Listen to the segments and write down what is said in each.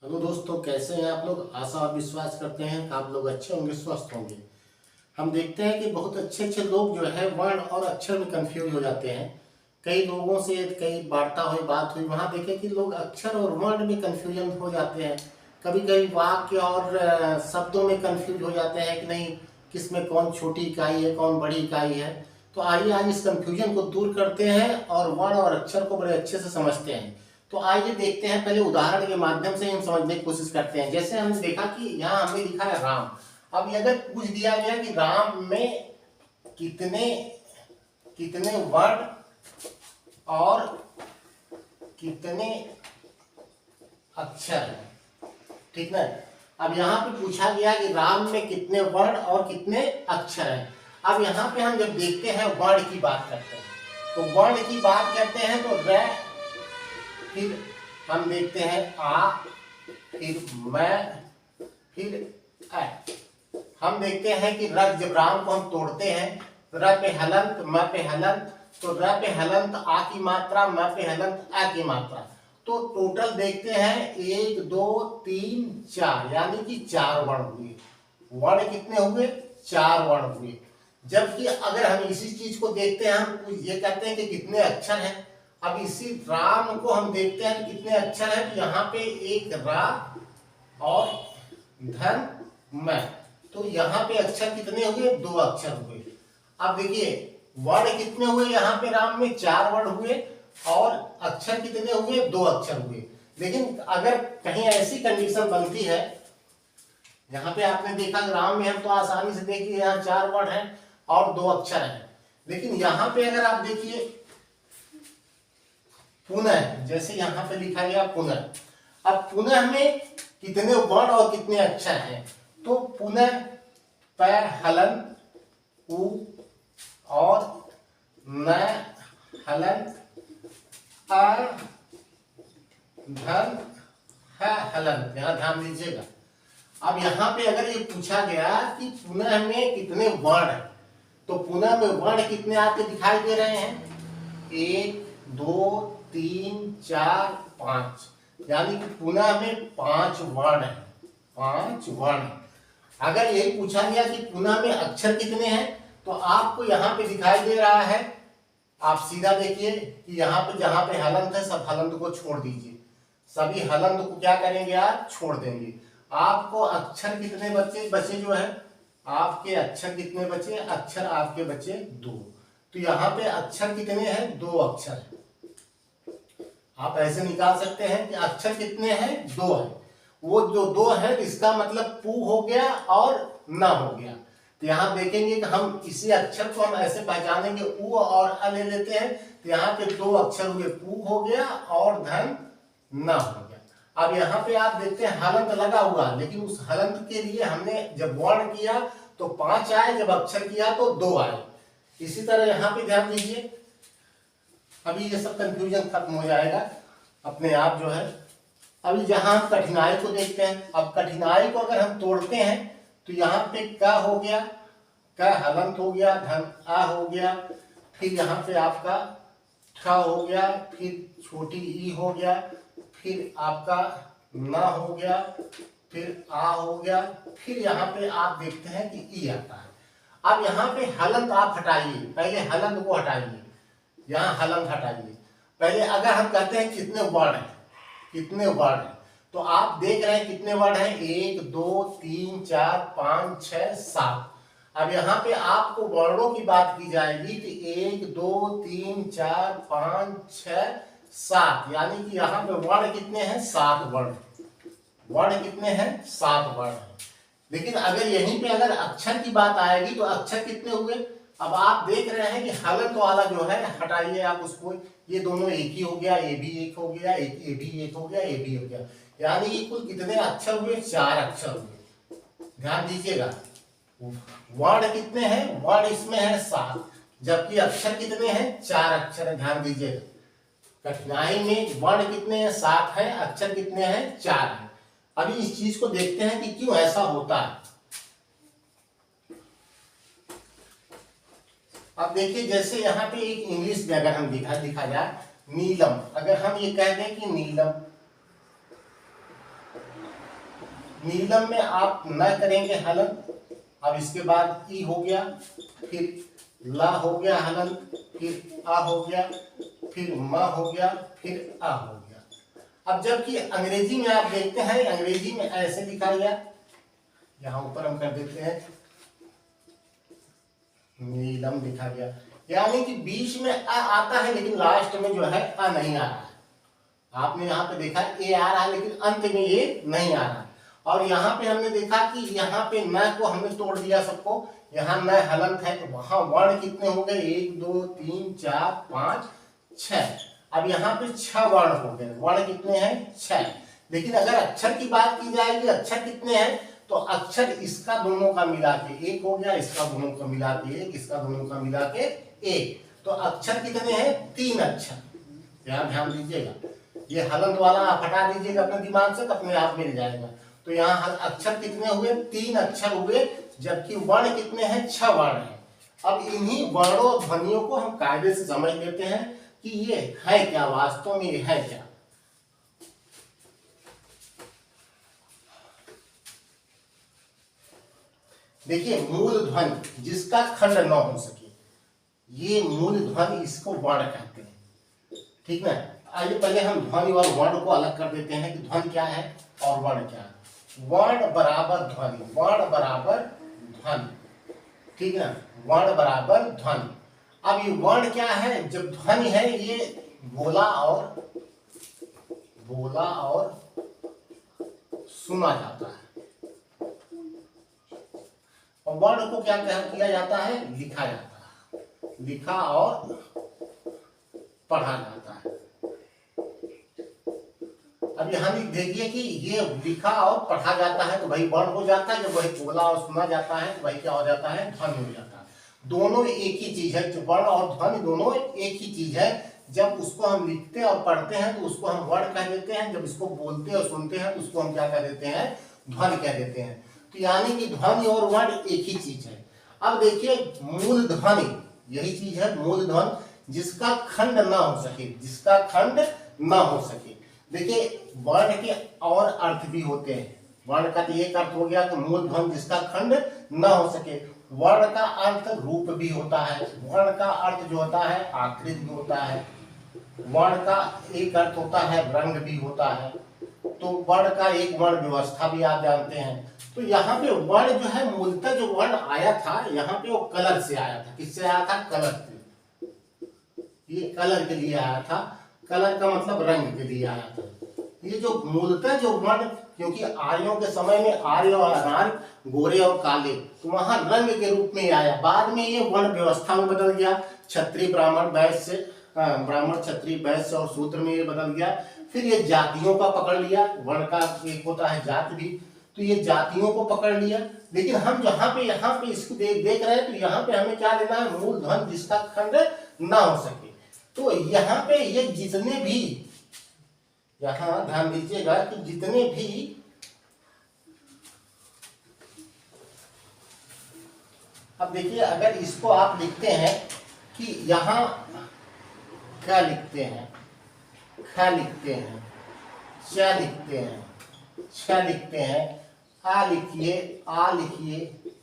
Hello दोस्तों, कैसे हैं आप लोग। आशा और विश्वास करते हैं कि आप लोग अच्छे होंगे, स्वस्थ होंगे। हम देखते हैं कि बहुत अच्छे अच्छे लोग जो है वर्ण और अक्षर में कंफ्यूज हो जाते हैं। कई लोगों से कई वार्ता हुई, बात हुई, वहाँ देखें कि लोग अक्षर और वर्ण में कंफ्यूजन हो जाते हैं। कभी कभी वाक्य और शब्दों में कंफ्यूज हो जाते हैं कि नहीं, किस में कौन छोटी इकाई है, कौन बड़ी इकाई है। तो आइए आज इस कंफ्यूजन को दूर करते हैं और वर्ण और अक्षर को बड़े अच्छे से समझते हैं। तो आइए देखते हैं, पहले उदाहरण के माध्यम से हम समझने की कोशिश करते हैं। जैसे हमने देखा कि यहाँ हमें लिखा है राम। अब अगर पूछ दिया गया कि राम में कितने कितने वर्ण और कितने अक्षर हैं, ठीक ना। अब यहाँ पे पूछा गया कि राम में कितने वर्ण और कितने अक्षर हैं। अब यहाँ पे हम जब देखते हैं वर्ण की बात करते हैं, तो वर्ण की बात करते हैं तो र, फिर हम देखते हैं आ, फिर मैं, फिर ऐ। हम देखते हैं कि र, जब राम को हम तोड़ते हैं, र पे हलंत, म पे हलंत, तो र पे हलंत आ की मात्रा, म पे हलंत आ की मात्रा। तो टोटल देखते हैं 1 2 3 4, यानी कि 4 वर्ण हुए। वर्ण कितने हुए? 4 वर्ण हुए। जबकि अगर हम इसी चीज को देखते हैं, हम ये कहते हैं कि कितने अक्षर हैं। अब इसी राम को हम देखते हैं कितने अक्षर हैं, तो यहाँ पे एक रा और धन मैं, तो यहाँ पे अक्षर कितने हुए? 2 अक्षर हुए। अब देखिए वर्ण कितने हुए? यहाँ पे राम में 4 वर्ण हुए और अक्षर कितने हुए? 2 अक्षर हुए। लेकिन अगर कहीं ऐसी कंडीशन बनती है, यहाँ पे आपने देखा राम में हम तो आसानी से देखिए यहाँ 4 वर्ण हैं और 2 अक्षर हैं। लेकिन यहाँ पे अगर आप देखिए पुनः, जैसे यहाँ पे लिखा गया पुनः। अब पुनः में कितने वर्ण और कितने अक्षर हैं? तो पुनः प हलंत उ और न हलंत अ धन है हलंत, यहाँ ध्यान दीजिएगा। अब यहाँ पे अगर ये पूछा गया कि पुनः में कितने वर्ण हैं, तो पुनः में वर्ण कितने आपके दिखाई दे रहे हैं? 1 2 3 4 5, यानी कि पुनः में 5 वर्ण है, 5 वर्ण है। अगर यही पूछा गया कि पुनः में अक्षर कितने हैं, तो आपको यहाँ पे दिखाई दे रहा है, आप सीधा देखिए कि यहाँ पे जहां पे हलंत है, सब हलंत को छोड़ दीजिए। सभी हलंत को क्या करेंगे आप? छोड़ देंगे। आपको अक्षर कितने बचे जो है, आपके अक्षर कितने बचे? अक्षर आपके बचे 2। तो यहाँ पे अक्षर कितने हैं? 2 अक्षर है। आप ऐसे निकाल सकते हैं कि अक्षर कितने हैं? 2 है। वो जो 2 है, इसका मतलब पू हो गया और न हो गया। तो यहाँ देखेंगे कि हम इसी अक्षर को हम ऐसे पहचानेंगे, उ और अ ले लेते हैं, तो यहाँ पे 2 अक्षर हुए, पू हो गया और धन न हो गया। अब यहाँ पे आप देखते हैं हलंत लगा हुआ, लेकिन उस हलंत के लिए हमने जब वर्ण किया तो 5 आए, जब अक्षर किया तो 2 आए। इसी तरह यहाँ पे ध्यान दीजिए, अभी ये सब कंफ्यूजन खत्म हो जाएगा अपने आप जो है। अभी जहां हम कठिनाई को देखते हैं, अब कठिनाई को अगर हम तोड़ते हैं, तो यहाँ पे क हो गया, क हलंत हो गया, धन आ हो गया, फिर यहाँ पे आपका ठ हो गया, फिर छोटी ई हो गया, फिर आपका न हो गया, फिर आ हो गया, फिर यहाँ पे आप देखते हैं कि ई आता है। अब यहाँ पे हलंत आप हटाइए, पहले हलंत को हटाइए, यहाँ हलंत हटाइए। पहले अगर हम कहते हैं कितने वर्ण हैं, कितने वर्ण हैं, तो आप देख रहे हैं कितने वर्ण हैं? 1 2 3 4 5 6 7। अब यहाँ पे आपको वर्णों की बात की जाएगी तो 1 2 3 4 5 6 7, यानी कि यहाँ पे वर्ण कितने हैं? 7 वर्ण। वर्ण कितने हैं? 7 वर्ण हैं। लेकिन अगर यहीं पे अगर अक्षर की बात आएगी तो अक्षर कितने हुए? अब आप देख रहे हैं कि हलंत वाला जो है हटाइए आप उसको, ये दोनों एक ही हो गया, ये भी एक हो गया, एक ये भी एक हो गया, ये भी हो गया, यानी कि कुल कितने अक्षर हुए? 4 अक्षर हुए। ध्यान दीजिएगा, वर्ण कितने हैं? वर्ण इसमें है 7, जबकि अक्षर कितने हैं? 4 अक्षर है। ध्यान दीजिएगा, कठिनाई में वर्ण कितने हैं? 7 है, अक्षर कितने हैं? 4 है। अभी इस चीज को देखते हैं कि क्यों ऐसा होता है। अब देखिए, जैसे यहाँ पे एक इंग्लिश में अगर हम लिखा जाए नीलम, अगर हम ये कह दें कि नीलम, नीलम में आप न करेंगे हलन। अब इसके बाद ई हो गया, फिर ला हो गया हलन, फिर आ हो गया, फिर म हो गया, फिर आ हो गया। अब जबकि अंग्रेजी में आप देखते हैं, अंग्रेजी में ऐसे लिखा गया, यहां ऊपर हम कर देते हैं नीलम लिखा गया, यानी कि बीच में आ आता है लेकिन लास्ट में जो है आ नहीं आ रहा है। आपने यहाँ पे देखा ए आ रहा है लेकिन अंत में ये नहीं आ रहा। और यहाँ पे हमने देखा कि यहाँ पे न को हमने तोड़ दिया सबको, यहाँ न हलंत है तो वहां वर्ण कितने हो गए, 1 2 3 4 5 6। अब यहाँ पे 6 वर्ण हो गए, वर्ण कितने हैं 6। लेकिन अगर अक्षर की बात की जाएगी, अक्षर कितने हैं, तो अक्षर इसका दोनों का मिला के 1 हो गया, इसका दोनों का मिला के 1, इसका दोनों का मिला के 1। तो अक्षर कितने हैं, 3 अक्षर। यहाँ ध्यान दीजिएगा, ये हलंत वाला आप हटा दीजिएगा अपने दिमाग से तो अपने आप मिल जाएगा। तो यहाँ अक्षर कितने हुए, 3 अक्षर हुए, जबकि वर्ण कितने हैं, 6 वर्ण हैं। अब इन्हीं वर्णों ध्वनियों को हम कायदे से समझ लेते हैं कि ये है क्या, वास्तव में ये है क्या। देखिए मूल ध्वनि जिसका खंड न हो सके, ये मूल ध्वनि, इसको वर्ण कहते हैं। ठीक ना। आइए पहले हम ध्वनि और वर्ण को अलग कर देते हैं कि ध्वनि क्या है और वर्ण क्या है। वर्ण बराबर ध्वनि, वर्ण बराबर ध्वनि, ठीक है, वर्ण बराबर ध्वनि। अब ये वर्ण क्या है, जब ध्वनि है ये बोला और सुना जाता है, और वर्ण को क्या किया जाता है, लिखा जाता है, लिखा और पढ़ा जाता है। अब यहाँ देखिए कि ये लिखा और पढ़ा जाता है तो भाई वर्ण हो जाता है, जब वही बोला और सुना जाता है तो भाई क्या हो जाता है, ध्वनि हो जाता है। दोनों एक ही चीज है, वर्ण और ध्वनि दोनों एक ही चीज है। जब उसको हम लिखते और पढ़ते हैं तो उसको हम वर्ण कह देते हैं, जब इसको बोलते और सुनते हैं तो उसको हम क्या कह देते हैं, ध्वनि कह देते हैं। तो यानी कि ध्वनि और वर्ण एक ही चीज है। अब देखिए मूल ध्वनि यही चीज है, मूल ध्वनि जिसका खंड ना हो सके, जिसका खंड ना हो सके। देखिए वर्ण के और अर्थ भी होते हैं। वर्ण का तो एक अर्थ हो गया कि मूल ध्वनि जिसका खंड ना हो सके। वर्ण का अर्थ रूप भी होता है, वर्ण का अर्थ जो होता है आकृति भी होता है, वर्ण का एक अर्थ होता है रंग भी होता है। तो वर्ण का एक वर्ण व्यवस्था भी आप जानते हैं। तो यहाँ पे वर्ण जो है मूलतः जो वर्ण आया था यहाँ पे वो कलर से आया था। किससे आया था, कलर से। ये कलर के लिए आया था, कलर का मतलब रंग के लिए आया था। ये जो मूलतः जो वर्ण, क्योंकि आर्यों के समय में आर्य और अनार्य, गोरे और काले, तो वहां रंग के रूप में आया। बाद में ये वर्ण व्यवस्था में बदल गया, क्षत्रिय ब्राह्मण वैश्य से, ब्राह्मण क्षत्रिय वैश्य और शूद्र में ये बदल गया। फिर ये जातियों का पकड़ लिया, वर्ण का एक होता है जाति भी, तो ये जातियों को पकड़ लिया। लेकिन हम यहाँ पे इसको देख रहे हैं तो यहाँ पे हमें क्या लेना है, मूल ध्वनि जिसका खंड ना हो सके। तो यहाँ पे ये जितने भी, यहां ध्यान दीजिएगा कि जितने भी अब देखिए अगर इसको आप लिखते हैं कि यहां क्या लिखते हैं, ख लिखते हैं, च लिखते हैं, छ लिखते हैं, आ लिखिए, आ लिखिए,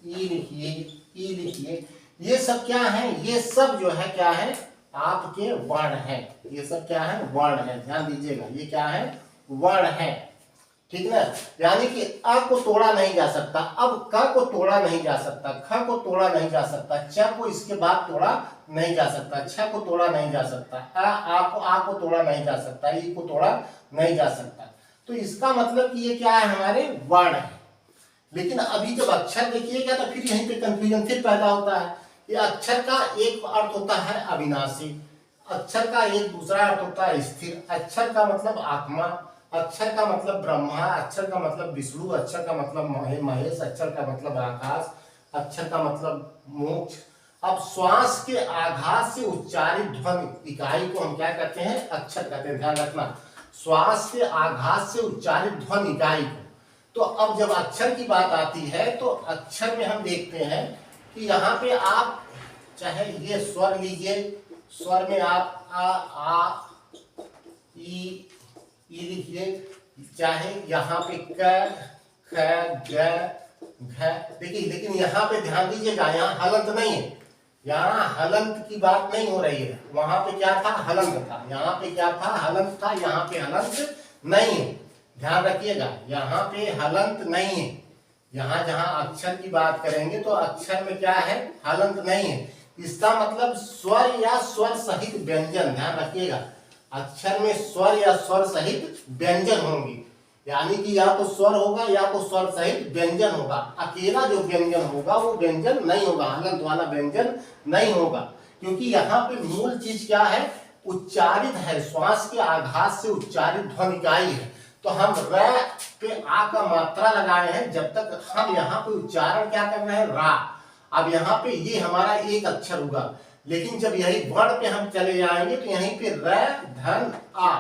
ई लिखिए, ई लिखिए, ये सब क्या है, ये सब जो है क्या है, आपके वर्ण है। ये सब क्या है, वर्ण है। ध्यान दीजिएगा ये क्या है, वर्ण है। ठीक ना। यानी कि अ को तोड़ा नहीं जा सकता, अब क को तोड़ा नहीं जा सकता, ख को तोड़ा नहीं जा सकता, च को इसके बाद तोड़ा नहीं जा सकता, छ को तोड़ा नहीं जा सकता, आ को तोड़ा नहीं जा सकता, ई को तोड़ा नहीं जा सकता। तो इसका मतलब कि ये क्या है, हमारे वर्ण है। लेकिन अभी जब अक्षर देखिएगा तो फिर यहीं पे कंफ्यूजन फिर पैदा होता है। ये अक्षर का एक अर्थ होता है अविनाशी, अक्षर का एक दूसरा अर्थ होता है स्थिर, अक्षर का मतलब आत्मा, अक्षर का मतलब ब्रह्मा, अक्षर का मतलब विष्णु, अक्षर का मतलब महेश, अक्षर का मतलब आकाश, अक्षर का मतलब मोक्ष। अब श्वास के आघात से उच्चारित ध्वनि इकाई को हम क्या कहते हैं, अक्षर कहते हैं। ध्यान रखना, श्वास के आघात से उच्चारित ध्वनि इकाई को। तो अब जब अक्षर की बात आती है तो अक्षर में हम देखते हैं कि यहाँ पे आप चाहे ये स्वर लीजिए, स्वर में आप आ ई लिखिए, चाहे यहाँ पे क ख ग घ। देखिए, लेकिन यहाँ पे ध्यान दीजिएगा, यहाँ हलंत नहीं है, यहाँ हलंत की बात नहीं हो रही है। वहां पे क्या था? हलंत था। यहाँ पे क्या था? हलंत था। यहाँ पे हलंत नहीं है। ध्यान रखिएगा, यहाँ पे हलंत नहीं है। यहाँ जहां अक्षर की बात करेंगे तो अक्षर में क्या है? हलंत नहीं है। इसका मतलब स्वर या स्वर सहित व्यंजन। ध्यान रखिएगा, अक्षर में स्वर या स्वर सहित व्यंजन होंगे, यानी कि या तो स्वर होगा या तो स्वर सहित व्यंजन होगा। अकेला जो व्यंजन होगा वो व्यंजन नहीं होगा, हलंत वाला व्यंजन नहीं होगा। क्योंकि यहाँ पे मूल चीज क्या है? उच्चारित है, श्वास के आघात से उच्चारित ध्वनि इकाई है। तो हम र पे आ का मात्रा लगाए हैं, जब तक हम यहाँ पे उच्चारण क्या कर रहे हैं? रा। अब यहाँ पे ये हमारा एक अक्षर होगा, लेकिन जब यही वर्ण पे हम चले जाएंगे तो यहीं पे र धन आ,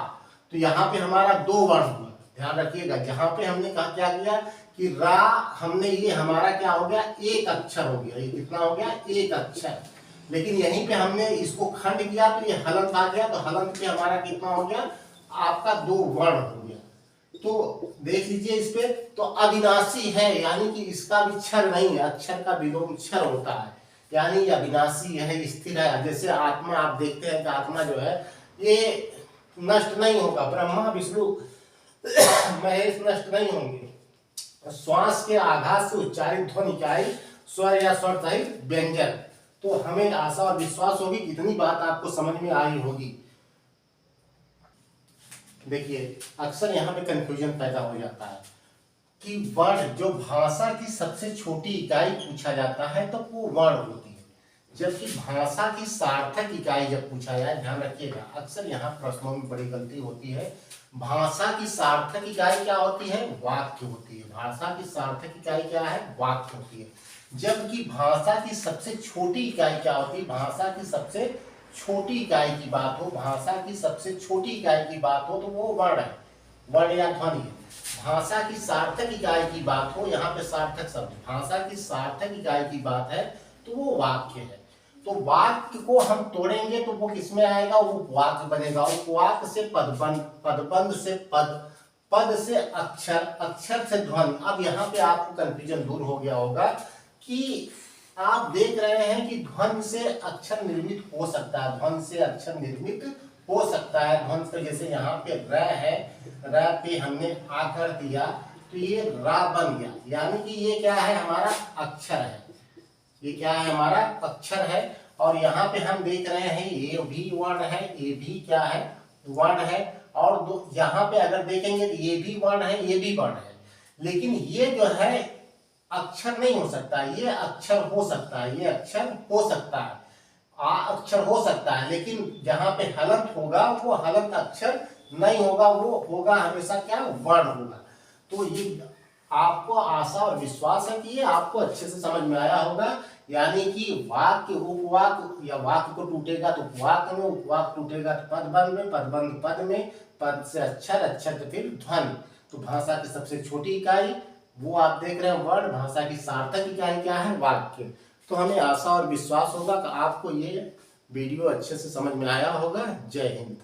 तो यहाँ पे हमारा दो वर्ण हुआ। ध्यान रखिएगा, जहां पे हमने कहा क्या किया कि रा, हमने ये हमारा क्या हो गया? एक अक्षर हो गया। ये कितना हो गया? एक अक्षर। लेकिन यहीं पे हमने इसको खंड किया तो ये हलंत आ गया, तो हलंत पे हमारा कितना हो गया? आपका दो वर्ण हो गया। तो देख लीजिए इस पे, तो अविनाशी है, यानी कि इसका भी क्षर नहीं है। अक्षर का विलोम क्षर होता है, यानी अविनाशी है, स्थिर है। जैसे आत्मा, आप देखते हैं कि आत्मा जो है ये नष्ट नहीं होगा। ब्रह्मा विष्णु महेश नष्ट नहीं होंगे। श्वास के आघात से उच्चारित ध्वनि इकाई स्वर या स्वर सहित व्यंजन। तो हमें आशा और विश्वास होगी कि इतनी बात आपको समझ में आई होगी। देखिए, अक्सर यहाँ पे कंफ्यूजन पैदा हो जाता है कि वर्ण, जो भाषा की सबसे छोटी इकाई पूछा जाता है तो वो वर्ण होती है, जबकि भाषा की सार्थक इकाई जब पूछा जाए, ध्यान रखिएगा, अक्सर यहाँ प्रश्नों में बड़ी गलती होती है। भाषा की सार्थक इकाई क्या होती है? वाक्य होती है। भाषा की सार्थक इकाई क्या है? वाक्य होती है। जबकि भाषा की सबसे छोटी इकाई क्या होती है? भाषा की सबसे छोटी इकाई की बात हो, भाषा की सबसे छोटी इकाई की बात हो तो वो वर्ण है, वर्ण या ध्वनि है। भाषा की सार्थक इकाई की बात हो, यहाँ पे सार्थक शब्द, भाषा की सार्थक इकाई की बात है तो वो वाक्य है। तो वाक्य को हम तोड़ेंगे तो वो किसमें आएगा? वो वाक्य बनेगा। उपवाक्य से पदबंध, पदबंध से पद, पद से अक्षर, अक्षर से ध्वनि। अब यहाँ पे आपको कंफ्यूजन दूर हो गया होगा कि आप देख रहे हैं कि ध्वनि से अक्षर निर्मित हो सकता है, ध्वनि से अक्षर निर्मित हो सकता है। ध्वनि से, जैसे यहाँ पे र है, र पे हमने आ कर दिया तो ये रा बन गया, यानी कि ये क्या है? हमारा अक्षर है। ये क्या है? हमारा अक्षर है। और यहाँ पे हम देख रहे हैं ये भी वर्ण है, ये भी क्या है? वर्ण है। और दो यहाँ पे अगर देखेंगे तो ये भी वर्ण है, ये भी वर्ण है। लेकिन ये जो है अक्षर नहीं हो सकता, ये अक्षर हो सकता है, ये अक्षर हो सकता है, आ अक्षर हो सकता है। लेकिन जहां पे हलंत होगा वो हलंत अक्षर नहीं होगा, वो होगा हमेशा क्या? वर्ण होगा। तो ये आपको आशा और विश्वास है कि ये आपको अच्छे से समझ में आया होगा। यानी कि वाक्य उपवाक्य, या वाक्य को टूटेगा तो उपवाक्य में, उपवाक्य टूटेगा तो पदबंध में, पदबंध पद में, पद से अक्षर, अक्षर से फिर ध्वनि। तो भाषा की सबसे छोटी इकाई वो आप देख रहे हैं वर्ण, भाषा की सार्थक इकाई क्या है? वाक्य। तो हमें आशा और विश्वास होगा कि आपको ये वीडियो अच्छे से समझ में आया होगा। जय हिंद।